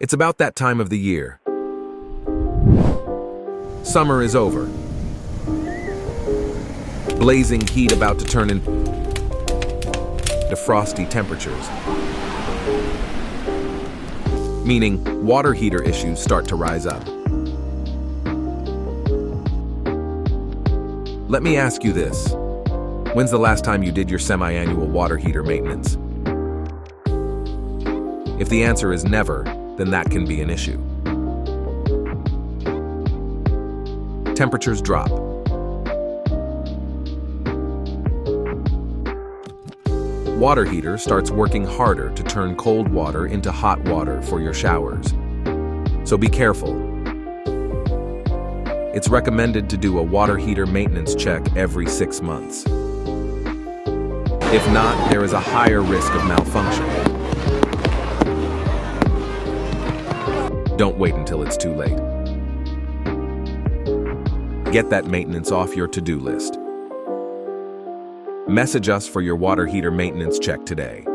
It's about that time of the year. Summer is over. Blazing heat about to turn into frosty temperatures. Meaning, water heater issues start to rise up. Let me ask you this. When's the last time you did your semi-annual water heater maintenance? If the answer is never, then that can be an issue. Temperatures drop. Water heater starts working harder to turn cold water into hot water for your showers. So be careful. It's recommended to do a water heater maintenance check every 6 months. If not, there is a higher risk of malfunction. Don't wait until it's too late. Get that maintenance off your to-do list. Message us for your water heater maintenance check today.